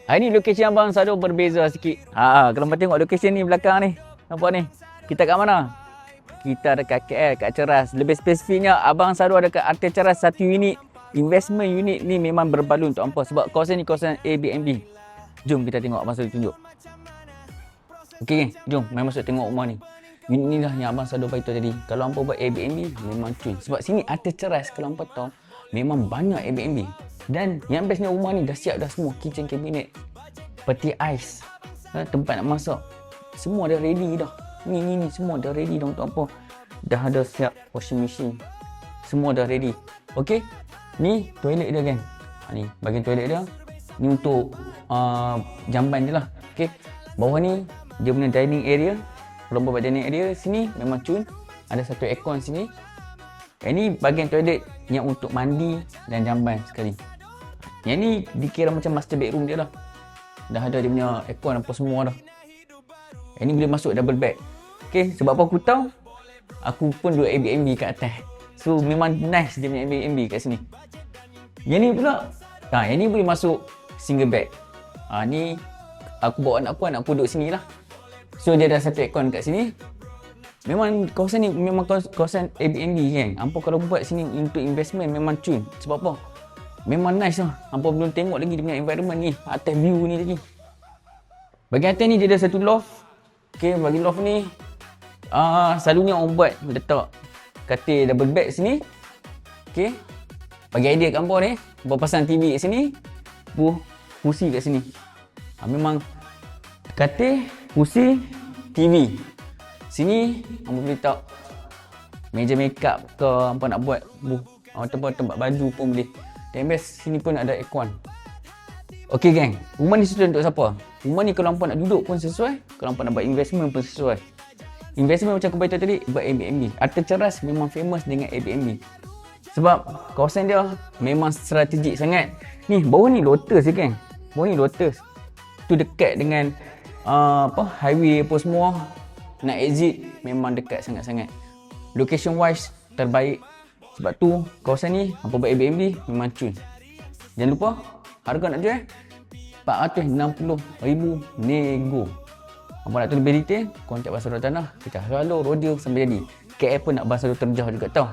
Ini lokasi Abang Sado berbeza sikit. Kalau abang tengok lokasi ni belakang ni. Nampak ni? Kita kat mana? Kita dekat KL, kat Ceras. Lebih spesifiknya, Abang Sado ada kat Artel Ceras satu unit. Investment unit ni memang berbaloi untuk hampa sebab kawasan ni kawasan Airbnb. Jom kita tengok Abang Sado tunjuk. Okey geng, jom main masuk tengok rumah ni. Unit ni lah yang Abang Sado beritahu tadi. Kalau hampa buat Airbnb memang cun. Sebab sini Artel Ceras kalau hampa tahu memang banyak Airbnb. Dan yang bestnya rumah ni dah siap dah semua. Kitchen cabinet, peti ais, tempat nak masak. Semua dah ready dah. Ni semua dah ready dah untuk apa. Dah ada siap washing machine. Semua dah ready. Okey. Ni toilet dia geng. Ni bahagian toilet dia. Ni untuk jamban je lah. Okey. Bawah ni dia punya dining area. Kalau buat dining area sini memang cun. Ada satu aircon sini. Ini bahagian toilet yang untuk mandi dan jamban sekali. Yang ni dikira macam master bedroom dia lah. Dah ada dia punya aircon apa semua dah. Ini boleh masuk double bed. Okay, sebab apa aku tahu? Aku pun duduk Airbnb kat atas. So memang nice dia punya Airbnb kat sini. Yang ni pula, yang ni boleh masuk single bed. Ni aku bawa anak aku duduk sini lah. So dia ada satu aircon kat sini. Memang kawasan ni memang kawasan Airbnb kan. Hampa kalau buat sini untuk investment memang cun. Sebab apa? Memang nice lah. Hampa belum tengok lagi dia punya environment ni. Atas view ni lagi. Bahagian atas ni dia ada satu loft. Okay, bagi loft ni selalunya orang buat letak katil double bed sini. Okay, bagi idea kat hampa ni, hampa pasang TV kat sini, kursi kat sini. Memang katil, kursi, TV. Sini hampa boleh letak meja makeup ke, hampa nak buat tempat baju pun boleh. Dan best sini pun ada aircon. Okey geng, rumah ni sesuai untuk siapa? Rumah ni kalau hampa nak duduk pun sesuai, kalau hampa nak buat investment pun sesuai. Investment macam aku beritahu tadi, buat Airbnb. Artel Ceras memang famous dengan Airbnb. Sebab kawasan dia memang strategik sangat. Ni, bawah ni Lotus je geng. Bawah ni Lotus. Tu dekat dengan highway apa semua. Nak exit memang dekat sangat-sangat. Location wise terbaik. Sebab tu kawasan ni hampa buat Airbnb memang cun. Jangan lupa harga nak jual RM460,000 nego. Hampa nak tahu lebih detail, kontak Abang Sado Tanah. Kita selalu rodil sampai jadi. KL pun nak Abang Sado terjah juga tau.